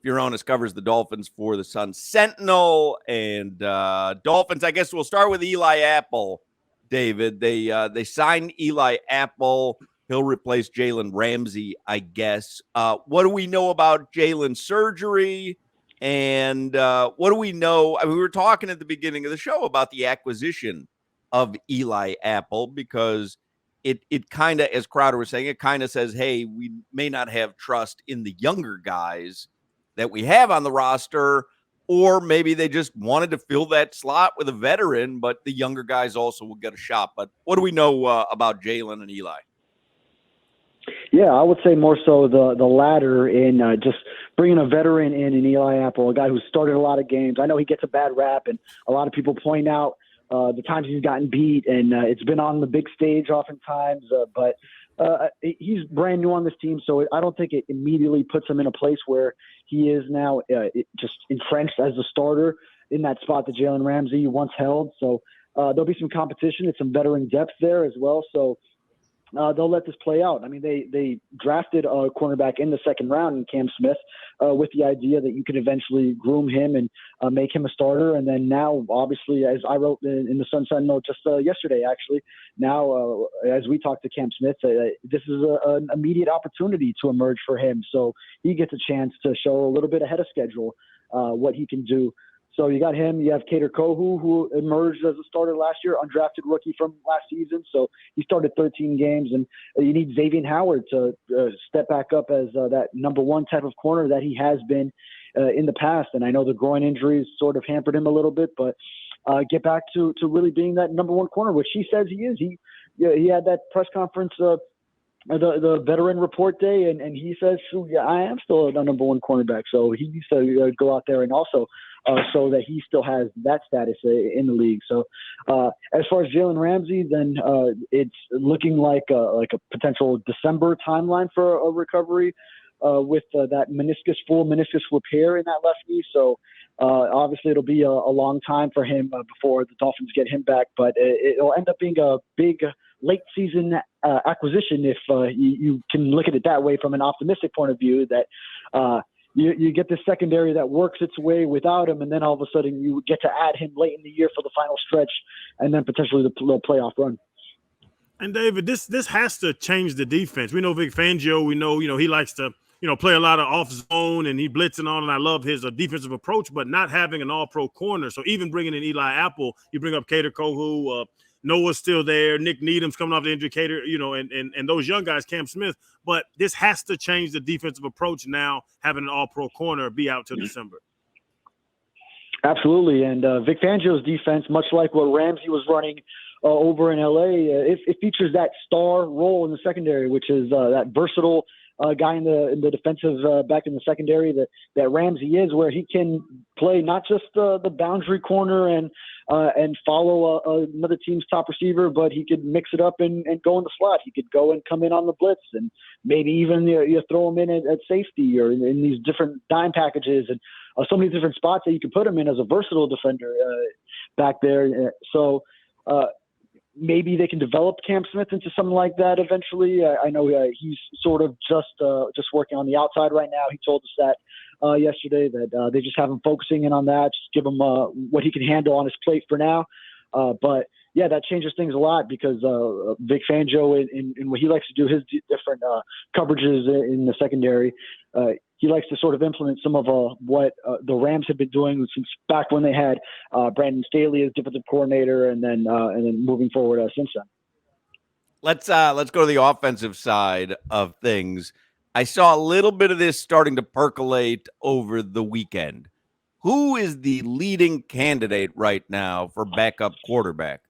Furones covers the Dolphins for the Sun Sentinel. And Dolphins, I guess we'll start with Eli Apple, David. They signed Eli Apple. He'll replace Jalen Ramsey, I guess. What do we know about Jalen's surgery? And what do we know? I mean, we were talking at the beginning of the show about the acquisition of Eli Apple because it kind of, as Crowder was saying, it kind of says, hey, we may not have trust in the younger guys that we have on the roster, or maybe they just wanted to fill that slot with a veteran, but the younger guys also will get a shot. But what do we know about Jalen and Eli? Yeah, I would say more so the latter in just bringing a veteran in Eli Apple, a guy who started a lot of games. I know he gets a bad rap, and a lot of people point out the times he's gotten beat, and it's been on the big stage oftentimes, but he's brand new on this team, so I don't think it immediately puts him in a place where he is now just entrenched as the starter in that spot that Jalen Ramsey once held. So there'll be some competition and some veteran depth there as well, so they'll let this play out. I mean, they drafted a cornerback in the second round in Cam Smith with the idea that you could eventually groom him and make him a starter. And then now, obviously, as I wrote in the Sun Sentinel just yesterday, actually, now as we talk to Cam Smith, this is an immediate opportunity to emerge for him. So he gets a chance to show a little bit ahead of schedule what he can do. So you got him. You have Kader Kohu, who emerged as a starter last year, undrafted rookie from last season. So he started 13 games. And you need Xavier Howard to step back up as that number one type of corner that he has been in the past. And I know the groin injuries sort of hampered him a little bit, but get back to really being that number one corner, which he says he is. He had that press conference the veteran report day, and he says, yeah, I am still a number one cornerback. So he needs to go out there and also so that he still has that status in the league. So as far as Jalen Ramsey, then it's looking like a potential December timeline for a recovery with that full meniscus repair in that left knee. So obviously it'll be a long time for him before the Dolphins get him back, but it'll end up being a big late season acquisition if you can look at it that way from an optimistic point of view, that you get this secondary that works its way without him, and then all of a sudden you get to add him late in the year for the final stretch and then potentially the little playoff run. And David, this has to change the defense. We know Vic Fangio, we know, he likes to, play a lot of off zone and he blitzing on, and I love his defensive approach, but not having an all-pro corner. So even bringing in Eli Apple, you bring up Kader Kohu, Noah's still there, Nick Needham's coming off the injury, Kader, and those young guys, Cam Smith. But this has to change the defensive approach now, having an all-pro corner be out till December. Absolutely, and Vic Fangio's defense, much like what Ramsey was running over in L.A., it features that star role in the secondary, which is that versatile guy in the defensive back in the secondary that Ramsey is, where he can play not just the boundary corner and follow another team's top receiver, but he could mix it up and go in the slot. He could go and come in on the blitz, and maybe even you throw him in at safety or in these different dime packages, and so many different spots that you can put him in as a versatile defender back there. So maybe they can develop Cam Smith into something like that eventually. I know he's sort of just working on the outside right now. He told us that yesterday, that they just have him focusing in on that, just give him what he can handle on his plate for now. But yeah, that changes things a lot because Vic Fangio in what he likes to do, his different coverages in the secondary, he likes to sort of implement some of what the Rams have been doing since back when they had Brandon Staley as defensive coordinator, and then moving forward since then. Let's go to the offensive side of things. I saw a little bit of this starting to percolate over the weekend. Who is the leading candidate right now for backup quarterback?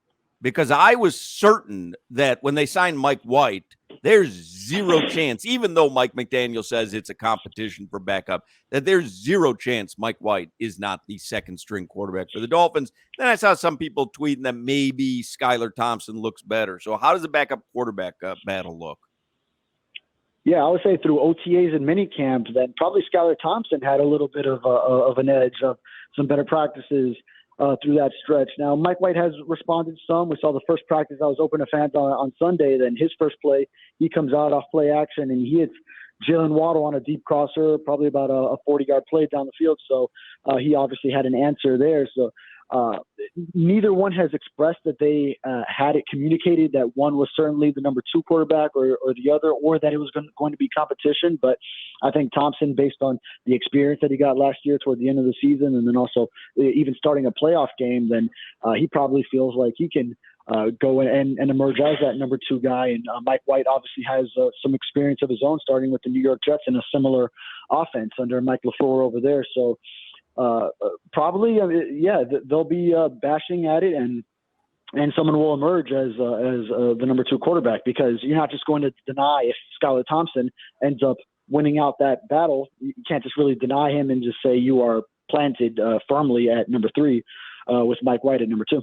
Because I was certain that when they signed Mike White, there's zero chance, even though Mike McDaniel says it's a competition for backup, that there's zero chance Mike White is not the second string quarterback for the Dolphins. Then I saw some people tweeting that maybe Skyler Thompson looks better. So how does the backup quarterback battle look? Yeah, I would say through OTAs and minicamp that probably Skyler Thompson had a little bit of an edge of some better practices through that stretch. Now, Mike White has responded some. We saw the first practice that was open to fans on Sunday. Then his first play, he comes out off play action, and he hits Jalen Waddle on a deep crosser, probably about a 40-yard play down the field. So he obviously had an answer there. So neither one has expressed that they had it communicated that one was certainly the number 2 quarterback or the other, or that it was going to be competition. But I think Thompson, based on the experience that he got last year toward the end of the season, and then also even starting a playoff game, then he probably feels like he can go and emerge as that number 2 guy. And Mike White obviously has some experience of his own, starting with the New York Jets in a similar offense under Mike LaFleur over there. So probably, they'll be bashing at it, and someone will emerge as the number 2 quarterback, because you're not just going to deny if Skyler Thompson ends up winning out that battle. You can't just really deny him and just say you are planted firmly at number 3 with Mike White at number 2.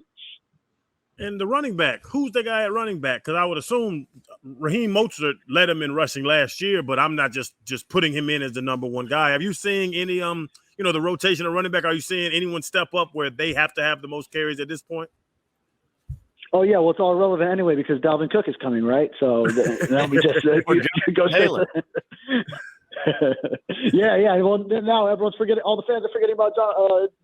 And the running back, who's the guy at running back? Because I would assume Raheem Mostert led him in rushing last year, but I'm not just putting him in as the number 1 guy. Have you seen any, the rotation of running back? Are you seeing anyone step up where they have to have the most carries at this point? Oh, yeah. Well, it's all irrelevant anyway because Dalvin Cook is coming, right? So then we just go Taylor. Yeah. Well, now everyone's forgetting. All the fans are forgetting about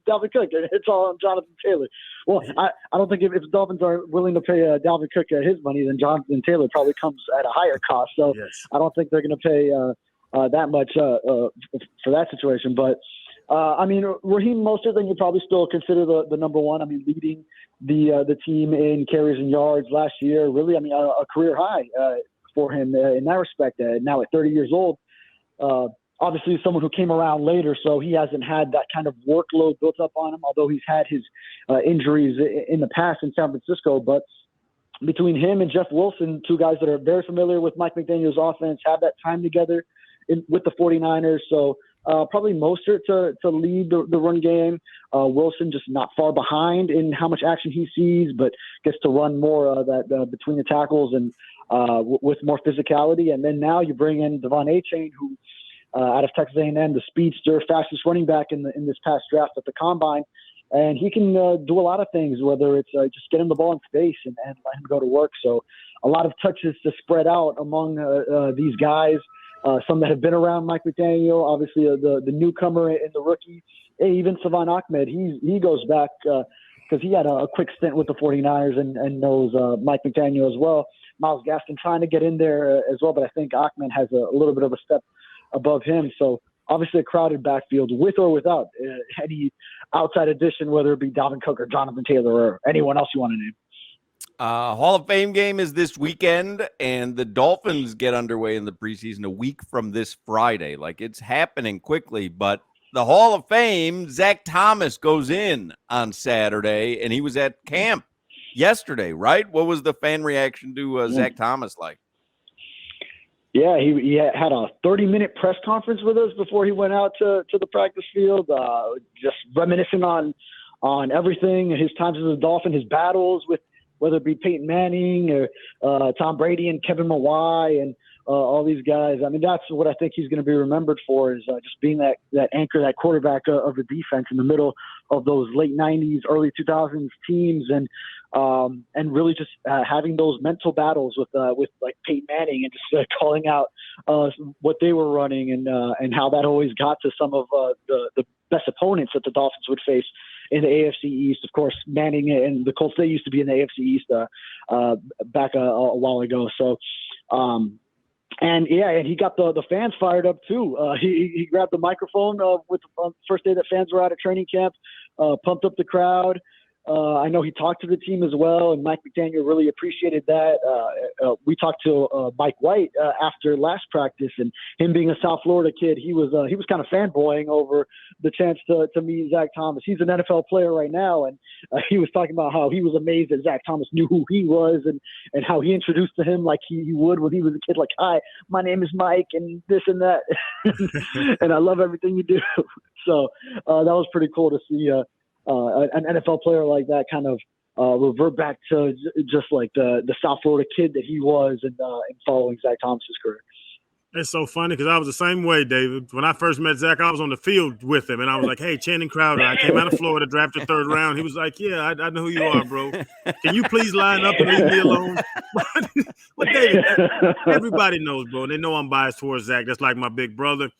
Dalvin Cook. It's all on Jonathan Taylor. Well, I don't think if the Dolphins are willing to pay Dalvin Cook his money, then Jonathan Taylor probably comes at a higher cost. So yes. I don't think they're going to pay that much for that situation. But Raheem Mostert, then you probably still consider the number 1. I mean, leading the team in carries and yards last year. Really, a career high for him in that respect. Now at 30 years old. Obviously someone who came around later, so he hasn't had that kind of workload built up on him, although he's had his injuries in the past in San Francisco. But between him and Jeff Wilson, 2 guys that are very familiar with Mike McDaniel's offense, have that time together with the 49ers. So probably Mostert to lead the run game. Wilson just not far behind in how much action he sees, but gets to run more that between the tackles and with more physicality. And then now you bring in Devon Achane, who out of Texas A&M, the speedster, fastest running back in this past draft at the Combine. And he can do a lot of things, whether it's just get him the ball in space and let him go to work. So a lot of touches to spread out among these guys, some that have been around Mike McDaniel, obviously the newcomer and the rookie, even Savon Ahmed. He goes back because he had a quick stint with the 49ers and knows Mike McDaniel as well. Myles Gaskin trying to get in there as well, but I think Ahmed has a little bit of a step above him. So obviously a crowded backfield with or without any outside addition, whether it be Dalvin Cook or Jonathan Taylor or anyone else you want to name. Hall of Fame game is this weekend, and the Dolphins get underway in the preseason a week from this Friday. Like, it's happening quickly, but the Hall of Fame, Zach Thomas goes in on Saturday, and he was at camp yesterday, right? What was the fan reaction to Zach Thomas like? Yeah, he had a 30-minute press conference with us before he went out to the practice field, just reminiscing on everything, his times as a Dolphin, his battles with whether it be Peyton Manning or Tom Brady and Kevin Mawai and all these guys. I mean, that's what I think he's going to be remembered for, is just being that anchor, that quarterback of the defense in the middle of those late 90s, early 2000s teams, and really just having those mental battles with like Peyton Manning and just calling out what they were running and how that always got to some of the best opponents that the Dolphins would face in the AFC East. Of course, Manning and the Colts, they used to be in the AFC East back a while ago. So, and he got the fans fired up too. He grabbed the microphone with the first day that fans were out at training camp, pumped up the crowd. I know he talked to the team as well, and Mike McDaniel really appreciated that. We talked to Mike White after last practice, and him being a South Florida kid, he was kind of fanboying over the chance to meet Zach Thomas. He's an NFL player right now, and he was talking about how he was amazed that Zach Thomas knew who he was and how he introduced to him like he would when he was a kid, like, "Hi, my name is Mike," and this and that, and I love everything you do. So that was pretty cool to see. An NFL player like that kind of revert back to just like the South Florida kid that he was and following Zach Thomas's career. It's so funny because I was the same way, David. When I first met Zach, I was on the field with him, and I was like, "Hey, Channing Crowder, I came out of Florida, drafted 3rd round." He was like, "Yeah, I know who you are, bro. Can you please line up and leave me alone?" But David, everybody knows, bro. They know I'm biased towards Zach. That's like my big brother.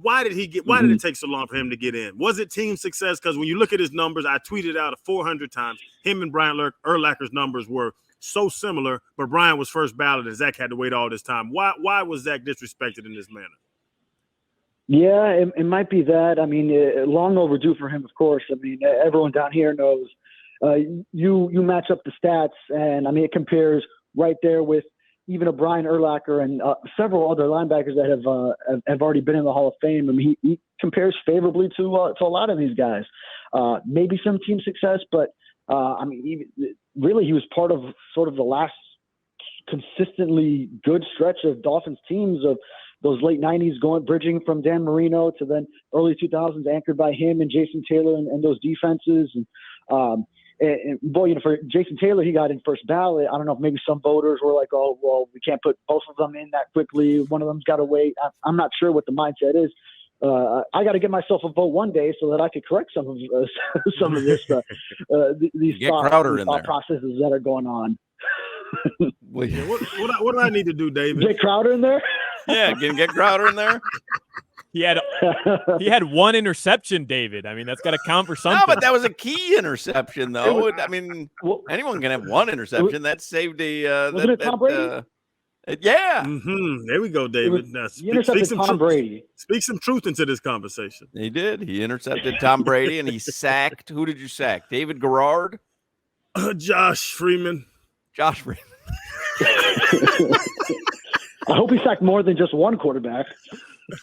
Why did it take so long for him to get in? Was it team success? Because when you look at his numbers, I tweeted out 400 times. Him and Brian Urlacher's numbers were so similar, but Brian was first ballot and Zach had to wait all this time. Why was Zach disrespected in this manner? Yeah, it might be that. I mean, long overdue for him, of course. I mean, everyone down here knows you match up the stats, and I mean, it compares right there with even a Brian Urlacher and several other linebackers that have already been in the Hall of Fame. I mean, he compares favorably to a lot of these guys. Maybe some team success, but I mean, really, he was part of sort of the last consistently good stretch of Dolphins teams of those late 90s bridging from Dan Marino to then early 2000s, anchored by him and Jason Taylor and those defenses. And boy, you know, for Jason Taylor, he got in first ballot. I don't know if maybe some voters were like, oh, well, we can't put both of them in that quickly. One of them's got to wait. I'm not sure what the mindset is. I got to get myself a vote one day so that I could correct some of this these thought processes that are going on. Yeah, what do I need to do, David? Get Crowder in there? Yeah, get Crowder in there. He had one interception, David. I mean, that's got to count for something. No, but that was a key interception, though. I mean, anyone can have one interception. That saved wasn't it Tom Brady? Yeah. Mm-hmm. There we go, David. Speak some truth into this conversation. He did. He intercepted Tom Brady, and he sacked. Who did you sack? David Garrard? Josh Freeman. Josh Freeman. I hope he sacked more than just one quarterback.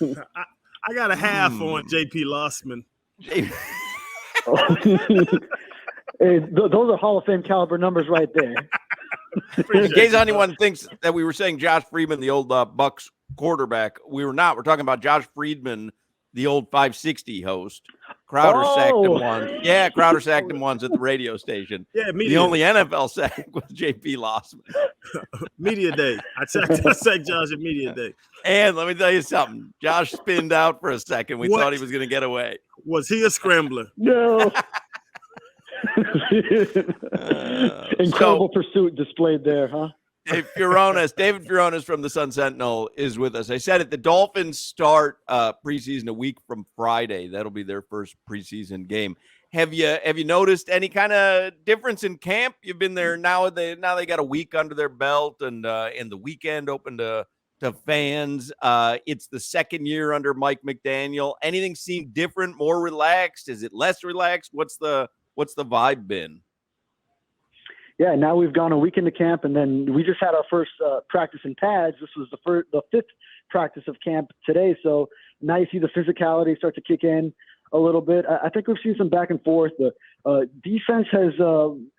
I got a half on JP Lossman. Hey, those are Hall of Fame caliber numbers right there. In case anyone thinks that we were saying Josh Freeman, the old Bucks quarterback, we were not. We're talking about Josh Friedman, the old 560 host. Crowder sacked him once. Yeah, Crowder sacked him once at the radio station. Yeah, the only NFL sack was JP Lossman. Media day. I sacked Josh at media day. And let me tell you something. Josh spinned out for a second. We thought he was going to get away. Was he a scrambler? No. Incredible pursuit displayed there, huh? David Furones from the Sun Sentinel is with us. I said it, the Dolphins start preseason a week from Friday. That'll be their first preseason game. Have you noticed any kind of difference in camp? You've been there now. They got a week under their belt, and the weekend open to fans. It's the second year under Mike McDaniel. Anything seem different, more relaxed? Is it less relaxed? What's the vibe been? Yeah, now we've gone a week into camp, and then we just had our first practice in pads. This was the fifth practice of camp today. So now you see the physicality start to kick in a little bit. I think we've seen some back and forth. The defense has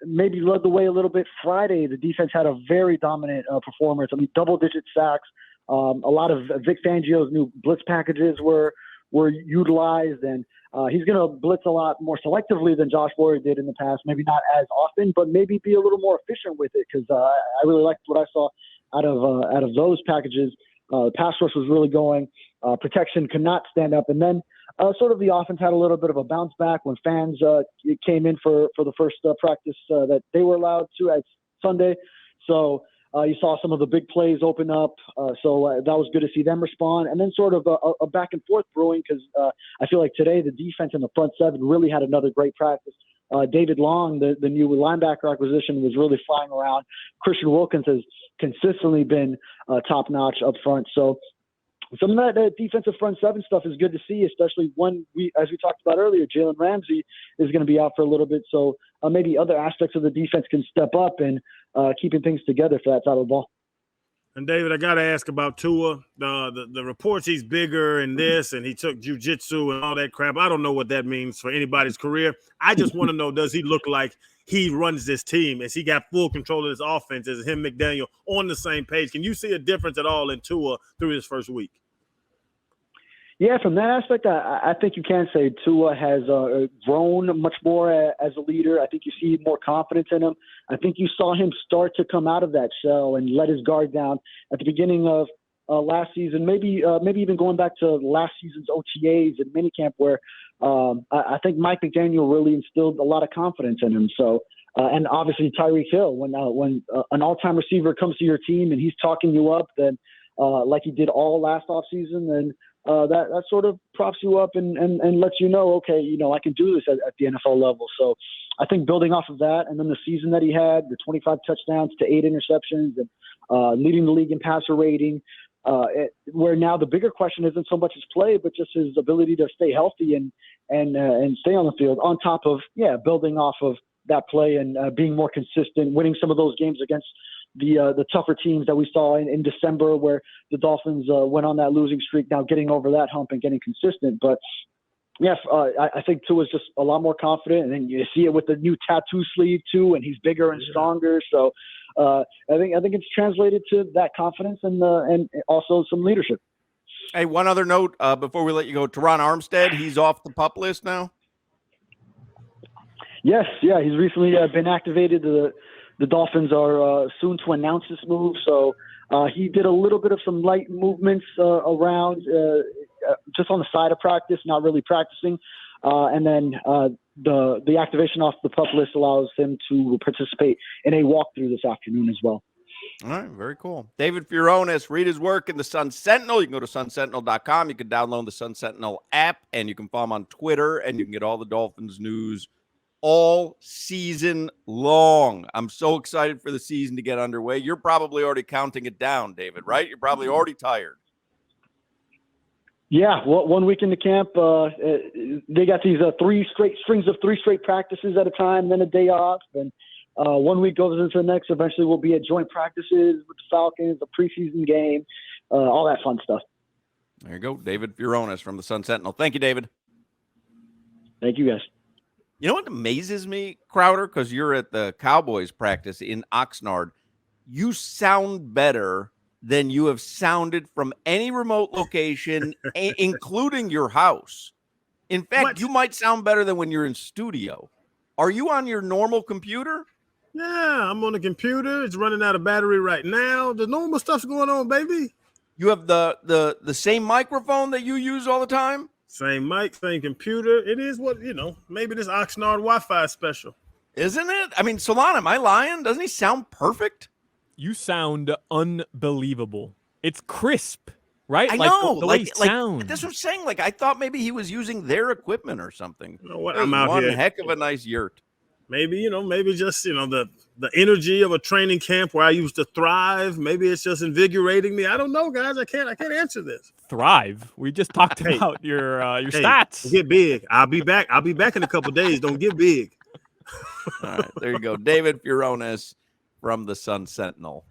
maybe led the way a little bit. Friday, the defense had a very dominant performance. I mean, double-digit sacks. A lot of Vic Fangio's new blitz packages were utilized, and he's going to blitz a lot more selectively than Josh Boyer did in the past. Maybe not as often, but maybe be a little more efficient with it, because I really liked what I saw out of those packages. The pass rush was really going. Protection could not stand up. And then sort of the offense had a little bit of a bounce back when fans came in for the first practice that they were allowed to at Sunday. So you saw some of the big plays open up. So that was good to see them respond. And then sort of a back and forth brewing, because I feel like today the defense in the front seven really had another great practice. David Long, the new linebacker acquisition, was really flying around. Christian Wilkins has consistently been top-notch up front. So some of that defensive front seven stuff is good to see, especially when as we talked about earlier, Jalen Ramsey is going to be out for a little bit. So maybe other aspects of the defense can step up and keeping things together for that side of the ball. And David, I got to ask about Tua. The reports he's bigger and this, and he took jiu-jitsu and all that crap. I don't know what that means for anybody's career. I just want to know, does he look like he runs this team? Has he got full control of this offense? Is him, McDaniel, on the same page? Can you see a difference at all in Tua through his first week? Yeah, from that aspect, I think you can say Tua has grown much more as a leader. I think you see more confidence in him. I think you saw him start to come out of that shell and let his guard down at the beginning of last season, maybe even going back to last season's OTAs and minicamp, where I think Mike McDaniel really instilled a lot of confidence in him. So And obviously Tyreek Hill, when an all-time receiver comes to your team and he's talking you up, then like he did all last offseason, then that sort of props you up and lets you know, okay, I can do this at the NFL level. So I think building off of that, and then the season that he had, the 25 touchdowns to 8 interceptions, and leading the league in passer rating, where now the bigger question isn't so much his play, but just his ability to stay healthy and stay on the field, on top of building off of that play and being more consistent, winning some of those games against the tougher teams that we saw in December, where the Dolphins went on that losing streak, now getting over that hump and getting consistent. But yes, I think Tua is just a lot more confident, and then you see it with the new tattoo sleeve too, and he's bigger and stronger. So I think it's translated to that confidence and also some leadership. Hey, one other note before we let you go. Teron Armstead, he's off the PUP list now. Yes, he's recently been activated. The Dolphins are soon to announce this move, so he did a little bit of some light movements around, just on the side of practice, not really practicing, and then the activation off the PUP list allows him to participate in a walkthrough this afternoon as well. All right, very cool. David Furones, read his work in the Sun Sentinel. You can go to sunsentinel.com. You can download the Sun Sentinel app, and you can follow him on Twitter, and you can get all the Dolphins news all season long. I'm so excited for the season to get underway. You're probably already counting it down, David, right? You're probably already tired. Yeah, well, 1 week into camp, they got these three straight practices at a time, then a day off, and 1 week goes into the next. Eventually we'll be at joint practices with the Falcons, the preseason game, all that fun stuff. There you go, David Furones from the Sun Sentinel. Thank you, David. Thank you, guys. You know what amazes me, Crowder, because you're at the Cowboys practice in Oxnard, you sound better than you have sounded from any remote location, including your house. In fact, you might sound better than when you're in studio. Are you on your normal computer? Yeah, I'm on the computer. It's running out of battery right now. The normal stuff's going on, baby. You have the same microphone that you use all the time? Same mic, same computer. It is what, maybe this Oxnard Wi-Fi is special. Isn't it? I mean, Solana, am I lying? Doesn't he sound perfect? You sound unbelievable. It's crisp, right? I know. The way it sounds. That's what I'm saying. Like, I thought maybe he was using their equipment or something. You know what? I'm out here. One heck of a nice yurt. Maybe, maybe just, the energy of a training camp where I used to thrive. Maybe it's just invigorating me. I don't know, guys. I can't answer this. Thrive. We just talked about your stats. Get big. I'll be back. I'll be back in a couple days. Don't get big. All right, there you go. David Furones from the Sun Sentinel.